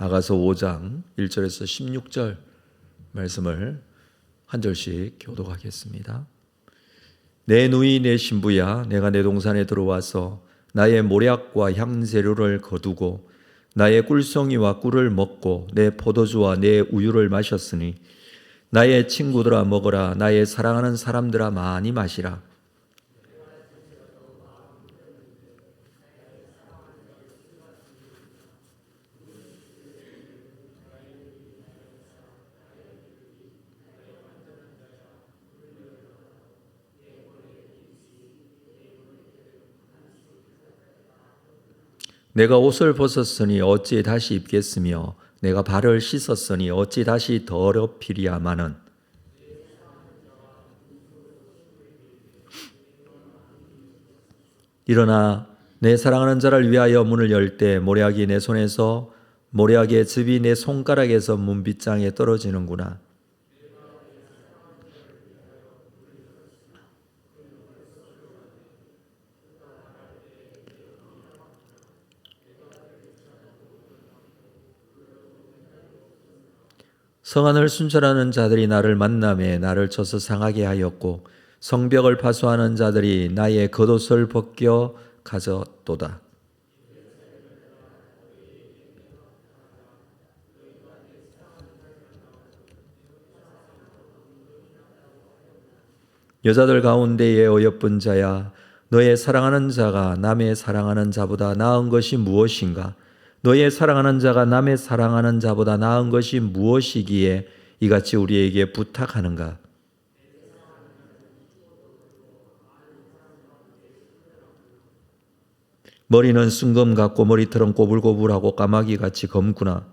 아가서 5장 1절에서 16절 말씀을 한 절씩 교독하겠습니다. 내 누이 내 신부야, 내가 내 동산에 들어와서 나의 모략과 향재료를 거두고 나의 꿀송이와 꿀을 먹고 내 포도주와 내 우유를 마셨으니 나의 친구들아 먹어라, 나의 사랑하는 사람들아 많이 마시라. 내가 옷을 벗었으니 어찌 다시 입겠으며 내가 발을 씻었으니 어찌 다시 더럽히리야마는 일어나 내 사랑하는 자를 위하여 문을 열 때 모략이 내 손에서 모략의 즙이 내 손가락에서 문빗장에 떨어지는구나. 성안을 순찰하는 자들이 나를 만나매 나를 쳐서 상하게 하였고 성벽을 파수하는 자들이 나의 겉옷을 벗겨 가졌도다. 여자들 가운데의 어여쁜 자야, 너의 사랑하는 자가 남의 사랑하는 자보다 나은 것이 무엇인가? 너의 사랑하는 자가 남의 사랑하는 자보다 나은 것이 무엇이기에 이같이 우리에게 부탁하는가? 머리는 순금 같고 머리털은 꼬불꼬불하고 까마귀같이 검구나.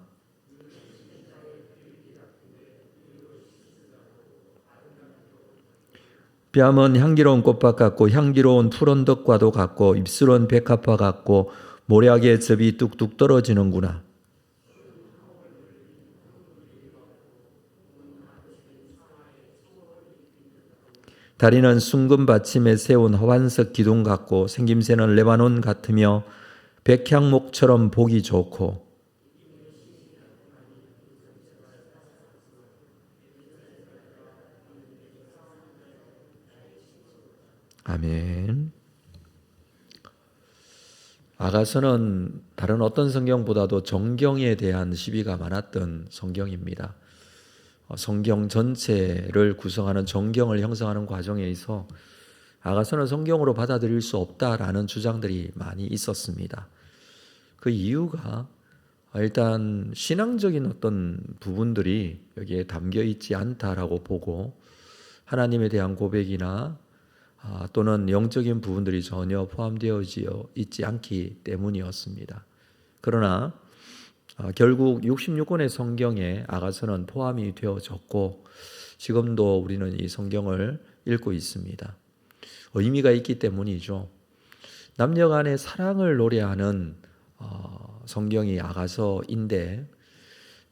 뺨은 향기로운 꽃밭 같고 향기로운 푸른 덕과도 같고 입술은 백합화 같고 모략의 즙이 뚝뚝 떨어지는구나. 다리는 순금 받침에 세운 화환석 기둥 같고 생김새는 레바논 같으며 백향목처럼 보기 좋고 아멘. 아가서는 다른 어떤 성경보다도 정경에 대한 시비가 많았던 성경입니다. 성경 전체를 구성하는 정경을 형성하는 과정에 있어 아가서는 성경으로 받아들일 수 없다라는 주장들이 많이 있었습니다. 그 이유가 일단 신앙적인 어떤 부분들이 여기에 담겨 있지 않다라고 보고 하나님에 대한 고백이나 또는 영적인 부분들이 전혀 포함되어 있지 않기 때문이었습니다. 그러나 결국 66권의 성경에 아가서는 포함이 되어졌고 지금도 우리는 이 성경을 읽고 있습니다. 의미가 있기 때문이죠. 남녀 간의 사랑을 노래하는 성경이 아가서인데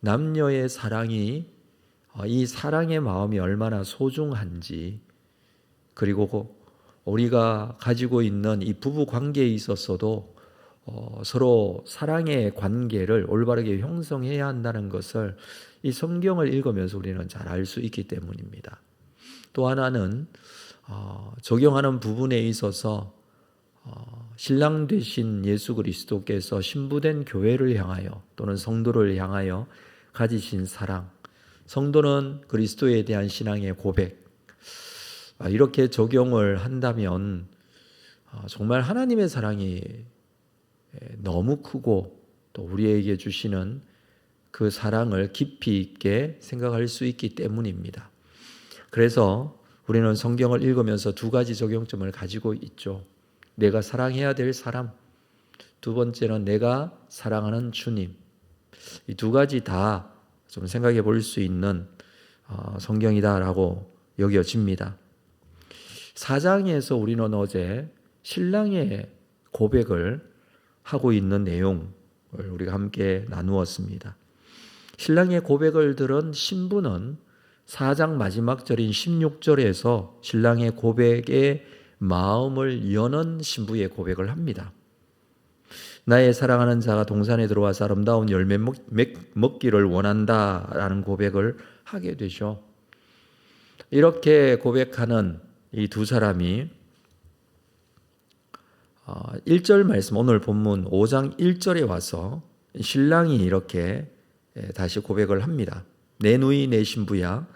남녀의 사랑이 이 사랑의 마음이 얼마나 소중한지 그리고 우리가 가지고 있는 이 부부 관계에 있어서도 서로 사랑의 관계를 올바르게 형성해야 한다는 것을 이 성경을 읽으면서 우리는 잘 알 수 있기 때문입니다. 또 하나는 적용하는 부분에 있어서 신랑 되신 예수 그리스도께서 신부된 교회를 향하여 또는 성도를 향하여 가지신 사랑, 성도는 그리스도에 대한 신앙의 고백, 이렇게 적용을 한다면 정말 하나님의 사랑이 너무 크고 또 우리에게 주시는 그 사랑을 깊이 있게 생각할 수 있기 때문입니다. 그래서 우리는 성경을 읽으면서 두 가지 적용점을 가지고 있죠. 내가 사랑해야 될 사람, 두 번째는 내가 사랑하는 주님. 이 두 가지 다 좀 생각해 볼 수 있는 성경이다라고 여겨집니다. 4장에서 우리는 어제 신랑의 고백을 하고 있는 내용을 우리가 함께 나누었습니다. 신랑의 고백을 들은 신부는 4장 마지막 절인 16절에서 신랑의 고백에 마음을 여는 신부의 고백을 합니다. 나의 사랑하는 자가 동산에 들어와서 아름다운 열매 먹기를 원한다라는 고백을 하게 되죠. 이렇게 고백하는 이 두 사람이 1절 말씀, 오늘 본문 5장 1절에 와서 신랑이 이렇게 다시 고백을 합니다. 내 누이 내 신부야,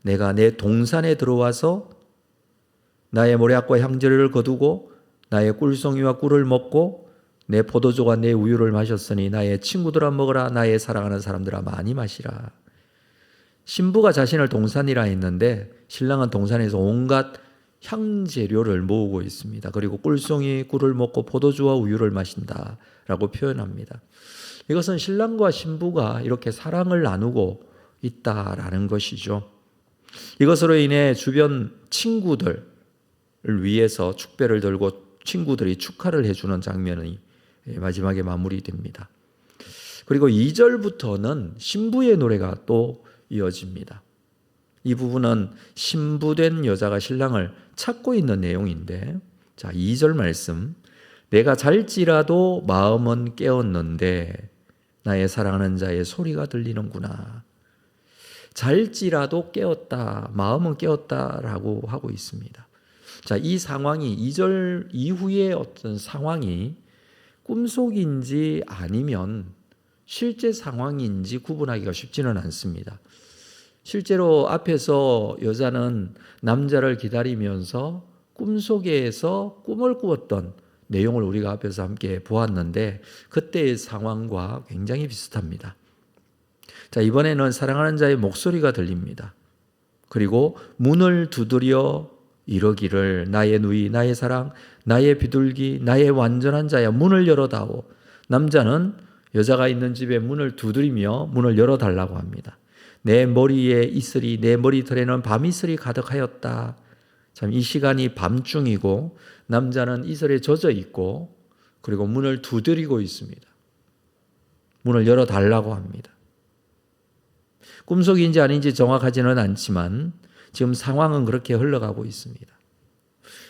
내가 내 동산에 들어와서 나의 모략과 향재를 거두고 나의 꿀송이와 꿀을 먹고 내 포도주와 내 우유를 마셨으니 나의 친구들아 먹으라, 나의 사랑하는 사람들아 많이 마시라. 신부가 자신을 동산이라 했는데 신랑은 동산에서 온갖 향재료를 모으고 있습니다. 그리고 꿀송이 꿀을 먹고 포도주와 우유를 마신다라고 표현합니다. 이것은 신랑과 신부가 이렇게 사랑을 나누고 있다라는 것이죠. 이것으로 인해 주변 친구들을 위해서 축배를 들고 친구들이 축하를 해주는 장면이 마지막에 마무리됩니다. 그리고 2절부터는 신부의 노래가 또 이어집니다. 이 부분은 신부된 여자가 신랑을 찾고 있는 내용인데, 자, 2절 말씀. 내가 잘지라도 마음은 깨었는데 나의 사랑하는 자의 소리가 들리는구나. 잘지라도 깨었다, 마음은 깨었다라고 하고 있습니다. 자, 이 상황이 2절 이후의 어떤 상황이 꿈속인지 아니면 실제 상황인지 구분하기가 쉽지는 않습니다. 실제로 앞에서 여자는 남자를 기다리면서 꿈속에서 꿈을 꾸었던 내용을 우리가 앞에서 함께 보았는데 그때의 상황과 굉장히 비슷합니다. 자, 이번에는 사랑하는 자의 목소리가 들립니다. 그리고 문을 두드려 이러기를 나의 누이, 나의 사랑, 나의 비둘기, 나의 완전한 자야 문을 열어다오. 남자는 여자가 있는 집에 문을 두드리며 문을 열어달라고 합니다. 내 머리에 이슬이, 내 머리털에는 밤이슬이 가득하였다. 참, 이 시간이 밤중이고 남자는 이슬에 젖어 있고 그리고 문을 두드리고 있습니다. 문을 열어달라고 합니다. 꿈속인지 아닌지 정확하지는 않지만 지금 상황은 그렇게 흘러가고 있습니다.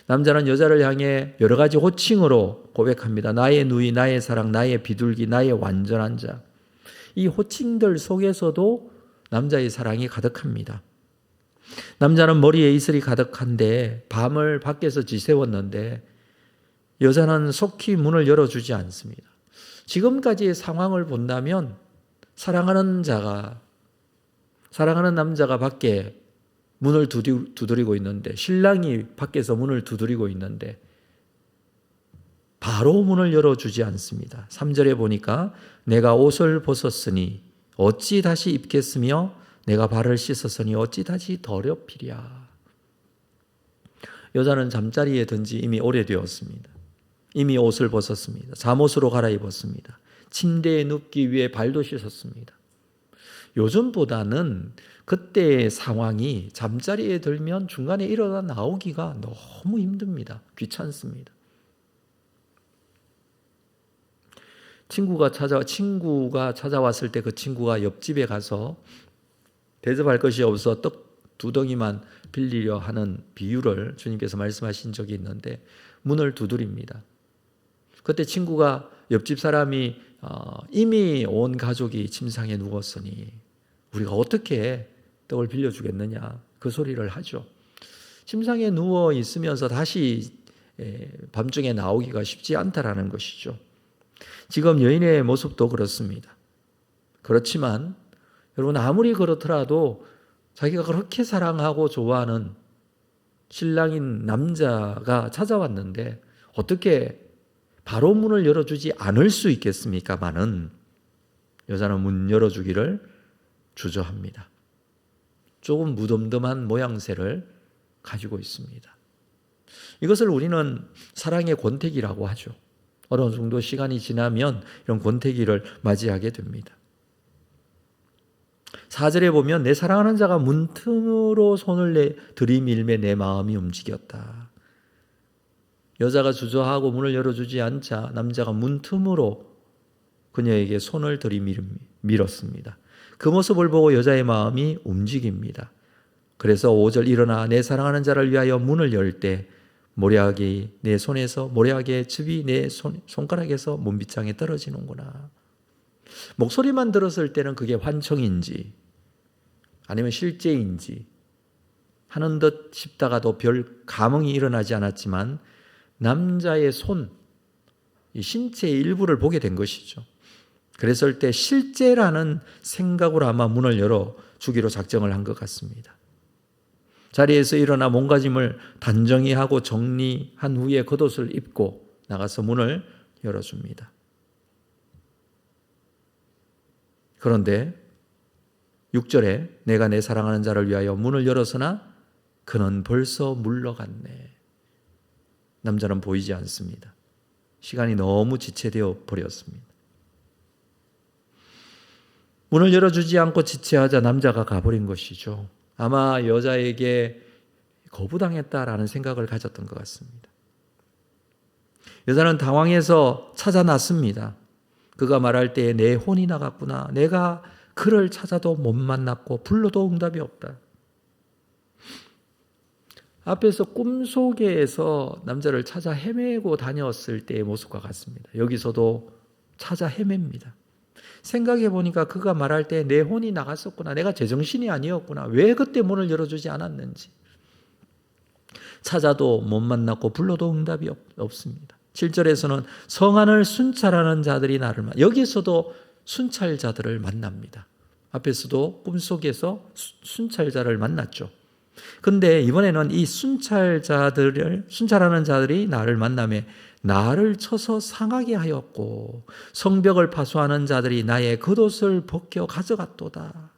남자는 여자를 향해 여러 가지 호칭으로 고백합니다. 나의 누이, 나의 사랑, 나의 비둘기, 나의 완전한 자. 이 호칭들 속에서도 남자의 사랑이 가득합니다. 남자는 머리에 이슬이 가득한데 밤을 밖에서 지새웠는데 여자는 속히 문을 열어주지 않습니다. 지금까지의 상황을 본다면 사랑하는 남자가 밖에 문을 두드리고 있는데 신랑이 밖에서 문을 두드리고 있는데 바로 문을 열어주지 않습니다. 3절에 보니까 내가 옷을 벗었으니 어찌 다시 입겠으며 내가 발을 씻었으니 어찌 다시 더럽히랴. 여자는 잠자리에 든 지 이미 오래되었습니다. 이미 옷을 벗었습니다. 잠옷으로 갈아입었습니다. 침대에 눕기 위해 발도 씻었습니다. 요즘보다는 그때의 상황이 잠자리에 들면 중간에 일어나 나오기가 너무 힘듭니다. 귀찮습니다. 친구가 찾아왔을 때 그 친구가 옆집에 가서 대접할 것이 없어 떡 두 덩이만 빌리려 하는 비유를 주님께서 말씀하신 적이 있는데 문을 두드립니다. 그때 친구가 옆집 사람이 이미 온 가족이 침상에 누웠으니 우리가 어떻게 떡을 빌려주겠느냐 그 소리를 하죠. 침상에 누워 있으면서 다시 밤중에 나오기가 쉽지 않다라는 것이죠. 지금 여인의 모습도 그렇습니다. 그렇지만 여러분 아무리 그렇더라도 자기가 그렇게 사랑하고 좋아하는 신랑인 남자가 찾아왔는데 어떻게 바로 문을 열어주지 않을 수 있겠습니까마는 여자는 문 열어주기를 주저합니다. 조금 무덤덤한 모양새를 가지고 있습니다. 이것을 우리는 사랑의 권태기라고 하죠. 어느 정도 시간이 지나면 이런 권태기를 맞이하게 됩니다. 4절에 보면 내 사랑하는 자가 문틈으로 손을 들이밀매 내 마음이 움직였다. 여자가 주저하고 문을 열어주지 않자 남자가 문틈으로 그녀에게 손을 들이밀었습니다. 그 모습을 보고 여자의 마음이 움직입니다. 그래서 5절 일어나 내 사랑하는 자를 위하여 문을 열 때 모래학이 내 손에서, 모래학의 즙이 내 손가락에서 문빗장에 떨어지는구나. 목소리만 들었을 때는 그게 환청인지 아니면 실제인지 하는 듯 싶다가도 별 감흥이 일어나지 않았지만 남자의 손, 이 신체의 일부를 보게 된 것이죠. 그랬을 때 실제라는 생각으로 아마 문을 열어 주기로 작정을 한 것 같습니다. 자리에서 일어나 몸가짐을 단정히 하고 정리한 후에 겉옷을 입고 나가서 문을 열어줍니다. 그런데 6절에 내가 내 사랑하는 자를 위하여 문을 열었으나 그는 벌써 물러갔네. 남자는 보이지 않습니다. 시간이 너무 지체되어 버렸습니다. 문을 열어주지 않고 지체하자 남자가 가버린 것이죠. 아마 여자에게 거부당했다라는 생각을 가졌던 것 같습니다. 여자는 당황해서 찾아 났습니다. 그가 말할 때에 내 혼이 나갔구나. 내가 그를 찾아도 못 만났고 불러도 응답이 없다. 앞에서 꿈속에서 남자를 찾아 헤매고 다녔을 때의 모습과 같습니다. 여기서도 찾아 헤맵니다. 생각해 보니까 그가 말할 때 내 혼이 나갔었구나. 내가 제정신이 아니었구나. 왜 그때 문을 열어주지 않았는지. 찾아도 못 만났고 불러도 응답이 없습니다. 7절에서는 성안을 순찰하는 자들이 나를 만나. 여기서도 순찰자들을 만납니다. 앞에서도 꿈속에서 순찰자를 만났죠. 근데 이번에는 이 순찰하는 자들이 나를 만남에 나를 쳐서 상하게 하였고 성벽을 파수하는 자들이 나의 겉옷을 벗겨 가져갔도다.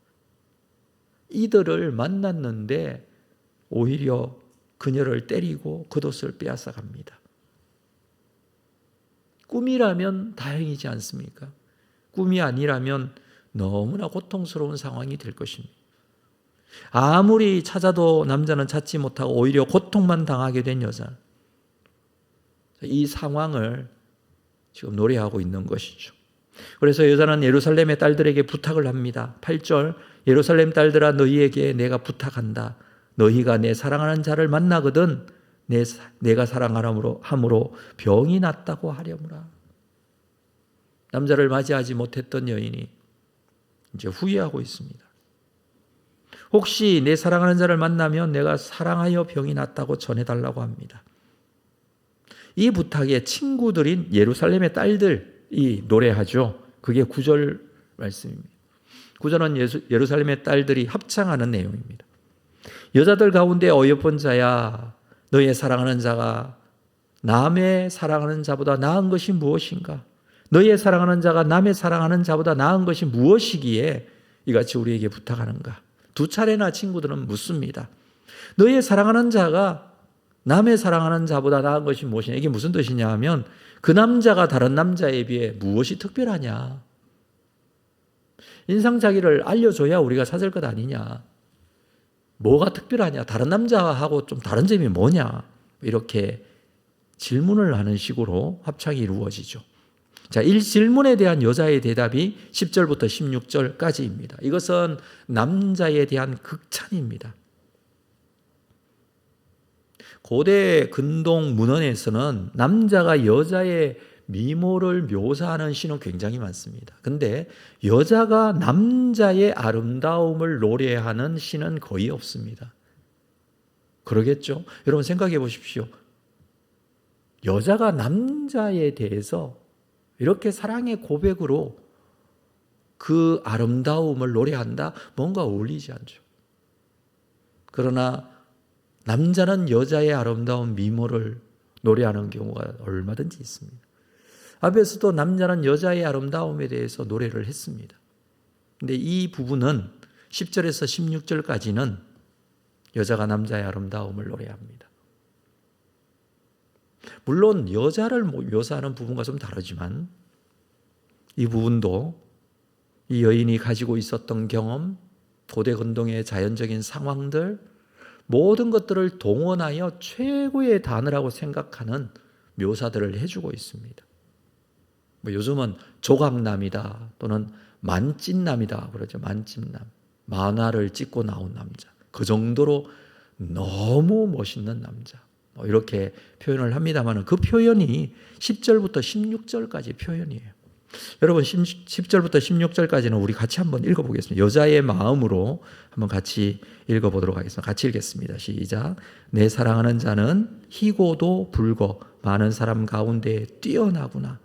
이들을 만났는데 오히려 그녀를 때리고 겉옷을 빼앗아 갑니다. 꿈이라면 다행이지 않습니까? 꿈이 아니라면 너무나 고통스러운 상황이 될 것입니다. 아무리 찾아도 남자는 찾지 못하고 오히려 고통만 당하게 된 여자. 이 상황을 지금 노래하고 있는 것이죠. 그래서 여자는 예루살렘의 딸들에게 부탁을 합니다. 8절 예루살렘 딸들아 너희에게 내가 부탁한다. 너희가 내 사랑하는 자를 만나거든 내가 사랑함으로 병이 났다고 하려무라. 남자를 맞이하지 못했던 여인이 이제 후회하고 있습니다. 혹시 내 사랑하는 자를 만나면 내가 사랑하여 병이 났다고 전해달라고 합니다. 이 부탁에 친구들인 예루살렘의 딸들이 노래하죠. 그게 9절 말씀입니다. 9절은 예루살렘의 딸들이 합창하는 내용입니다. 여자들 가운데 어여쁜 자야 너의 사랑하는 자가 남의 사랑하는 자보다 나은 것이 무엇인가? 너의 사랑하는 자가 남의 사랑하는 자보다 나은 것이 무엇이기에 이같이 우리에게 부탁하는가? 두 차례나 친구들은 묻습니다. 너의 사랑하는 자가 남의 사랑하는 자보다 나은 것이 무엇이냐? 이게 무슨 뜻이냐 하면 그 남자가 다른 남자에 비해 무엇이 특별하냐? 인상착의를 알려줘야 우리가 찾을 것 아니냐? 뭐가 특별하냐? 다른 남자하고 좀 다른 점이 뭐냐? 이렇게 질문을 하는 식으로 합창이 이루어지죠. 자, 이 질문에 대한 여자의 대답이 10절부터 16절까지입니다. 이것은 남자에 대한 극찬입니다. 고대 근동 문헌에서는 남자가 여자의 미모를 묘사하는 시는 굉장히 많습니다. 근데 여자가 남자의 아름다움을 노래하는 시는 거의 없습니다. 그러겠죠? 여러분 생각해 보십시오. 여자가 남자에 대해서 이렇게 사랑의 고백으로 그 아름다움을 노래한다? 뭔가 어울리지 않죠. 그러나 남자는 여자의 아름다운 미모를 노래하는 경우가 얼마든지 있습니다. 앞에서도 남자는 여자의 아름다움에 대해서 노래를 했습니다. 근데 이 부분은 10절에서 16절까지는 여자가 남자의 아름다움을 노래합니다. 물론 여자를 묘사하는 부분과 좀 다르지만 이 부분도 이 여인이 가지고 있었던 경험, 고대 근동의 자연적인 상황들 모든 것들을 동원하여 최고의 단어라고 생각하는 묘사들을 해주고 있습니다. 요즘은 조각남이다 또는 만찢남이다 그러죠. 만찢남. 만화를 찍고 나온 남자. 그 정도로 너무 멋있는 남자. 뭐 이렇게 표현을 합니다만 그 표현이 10절부터 16절까지 표현이에요. 여러분 10절부터 16절까지는 우리 같이 한번 읽어보겠습니다. 여자의 마음으로 한번 같이 읽어보도록 하겠습니다. 같이 읽겠습니다. 시작. 내 사랑하는 자는 희고도 붉어 많은 사람 가운데 뛰어나구나.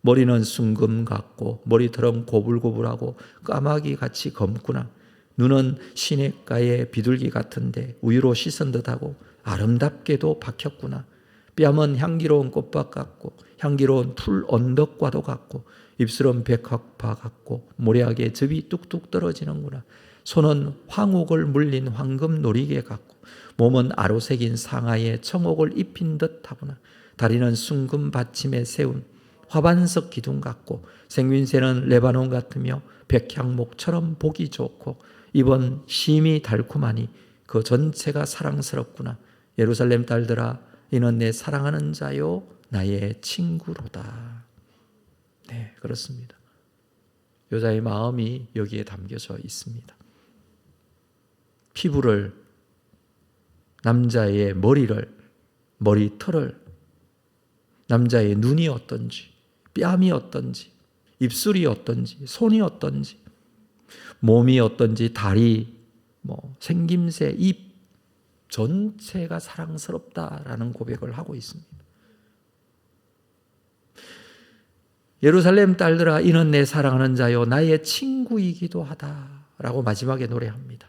머리는 순금 같고 머리털은 고불고불하고 까마귀 같이 검구나. 눈은 시냇가의 비둘기 같은데 우유로 씻은 듯하고 아름답게도 박혔구나. 뺨은 향기로운 꽃밭 같고 향기로운 풀 언덕과도 같고 입술은 백합화 같고 모래하게 즙이 뚝뚝 떨어지는구나. 손은 황옥을 물린 황금 놀이개 같고 몸은 아로새긴 상아에 청옥을 입힌 듯하구나. 다리는 순금 받침에 세운 화반석 기둥 같고 생민새는 레바논 같으며 백향목처럼 보기 좋고 입은 심이 달콤하니 그 전체가 사랑스럽구나. 예루살렘 딸들아 이는 내 사랑하는 자요 나의 친구로다. 네, 그렇습니다. 여자의 마음이 여기에 담겨져 있습니다. 피부를, 남자의 머리를, 머리털을, 남자의 눈이 어떤지, 뺨이 어떤지, 입술이 어떤지, 손이 어떤지, 몸이 어떤지, 다리, 생김새, 입 전체가 사랑스럽다라는 고백을 하고 있습니다. 예루살렘 딸들아 이는 내 사랑하는 자요 나의 친구이기도 하다라고 마지막에 노래합니다.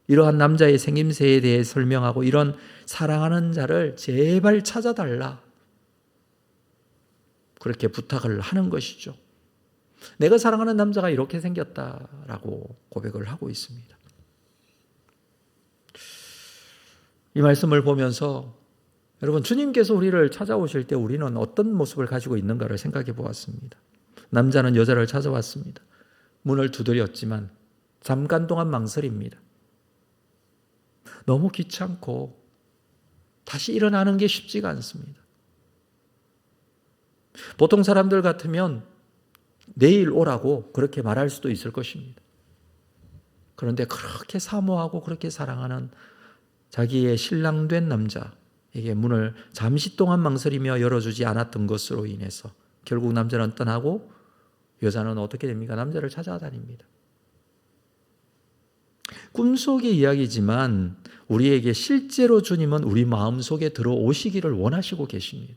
이러한 남자의 생김새에 대해 설명하고 이런 사랑하는 자를 제발 찾아달라 그렇게 부탁을 하는 것이죠. 내가 사랑하는 남자가 이렇게 생겼다라고 고백을 하고 있습니다. 이 말씀을 보면서 여러분 주님께서 우리를 찾아오실 때 우리는 어떤 모습을 가지고 있는가를 생각해 보았습니다. 남자는 여자를 찾아왔습니다. 문을 두드렸지만 잠깐 동안 망설입니다. 너무 귀찮고 다시 일어나는 게 쉽지가 않습니다. 보통 사람들 같으면 내일 오라고 그렇게 말할 수도 있을 것입니다. 그런데 그렇게 사모하고 그렇게 사랑하는 자기의 신랑된 남자에게 문을 잠시 동안 망설이며 열어주지 않았던 것으로 인해서 결국 남자는 떠나고 여자는 어떻게 됩니까? 남자를 찾아다닙니다. 꿈속의 이야기지만 우리에게 실제로 주님은 우리 마음속에 들어오시기를 원하시고 계십니다.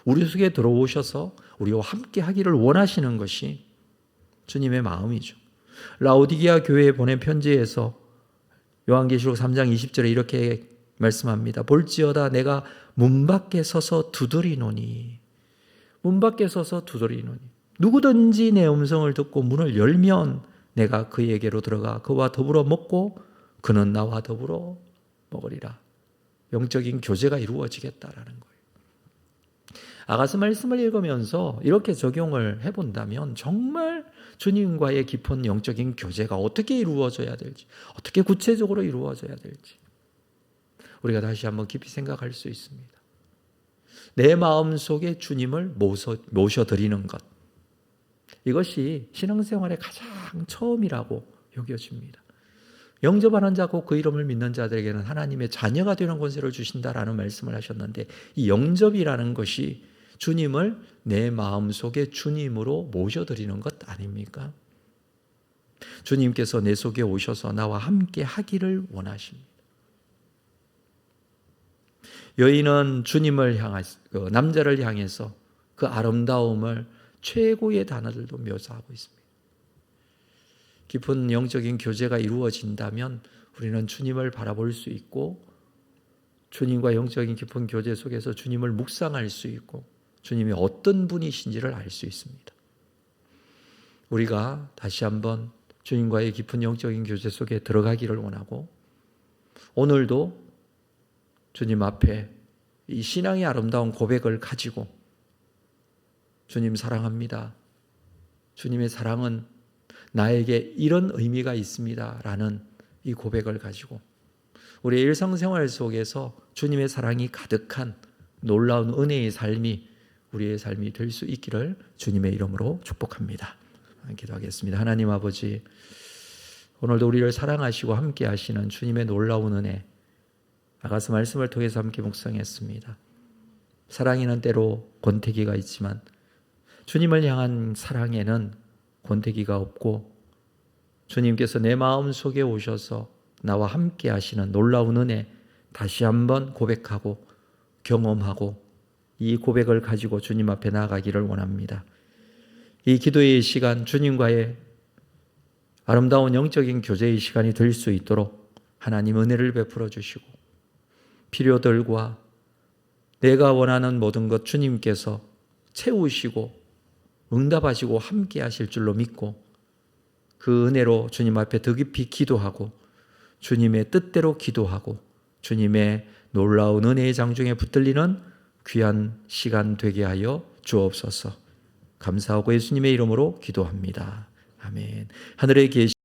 우리 속에 들어오셔서 우리와 함께 하기를 원하시는 것이 주님의 마음이죠. 라오디게아 교회에 보낸 편지에서 요한계시록 3장 20절에 이렇게 말씀합니다. 볼지어다 내가 문 밖에 서서 두드리노니. 문 밖에 서서 두드리노니. 누구든지 내 음성을 듣고 문을 열면 내가 그에게로 들어가 그와 더불어 먹고 그는 나와 더불어 먹으리라. 영적인 교제가 이루어지겠다라는 거예요. 아가서 말씀을 읽으면서 이렇게 적용을 해본다면 정말 주님과의 깊은 영적인 교제가 어떻게 이루어져야 될지, 어떻게 구체적으로 이루어져야 될지 우리가 다시 한번 깊이 생각할 수 있습니다. 내 마음속에 주님을 모셔드리는 것, 이것이 신앙생활의 가장 처음이라고 여겨집니다. 영접하는 자고 그 이름을 믿는 자들에게는 하나님의 자녀가 되는 권세를 주신다라는 말씀을 하셨는데 이 영접이라는 것이 주님을 내 마음속에 주님으로 모셔드리는 것 아닙니까? 주님께서 내 속에 오셔서 나와 함께 하기를 원하십니다. 여인은 주님을 남자를 향해서 그 아름다움을 최고의 단어들도 묘사하고 있습니다. 깊은 영적인 교제가 이루어진다면 우리는 주님을 바라볼 수 있고 주님과 영적인 깊은 교제 속에서 주님을 묵상할 수 있고 주님이 어떤 분이신지를 알 수 있습니다. 우리가 다시 한번 주님과의 깊은 영적인 교제 속에 들어가기를 원하고 오늘도 주님 앞에 이 신앙의 아름다운 고백을 가지고 주님 사랑합니다. 주님의 사랑은 나에게 이런 의미가 있습니다. 라는 이 고백을 가지고 우리의 일상생활 속에서 주님의 사랑이 가득한 놀라운 은혜의 삶이 우리의 삶이 될 수 있기를 주님의 이름으로 축복합니다. 기도하겠습니다. 하나님 아버지, 오늘도 우리를 사랑하시고 함께 하시는 주님의 놀라운 은혜, 아가서 말씀을 통해서 함께 묵상했습니다. 사랑에는 때로 권태기가 있지만 주님을 향한 사랑에는 권태기가 없고 주님께서 내 마음속에 오셔서 나와 함께 하시는 놀라운 은혜 다시 한번 고백하고 경험하고 이 고백을 가지고 주님 앞에 나아가기를 원합니다. 이 기도의 시간, 주님과의 아름다운 영적인 교제의 시간이 될 수 있도록 하나님 은혜를 베풀어 주시고 필요들과 내가 원하는 모든 것 주님께서 채우시고 응답하시고 함께 하실 줄로 믿고 그 은혜로 주님 앞에 더 깊이 기도하고 주님의 뜻대로 기도하고 주님의 놀라운 은혜의 장중에 붙들리는 귀한 시간 되게 하여 주옵소서. 감사하고 예수님의 이름으로 기도합니다. 아멘. 하늘에 계신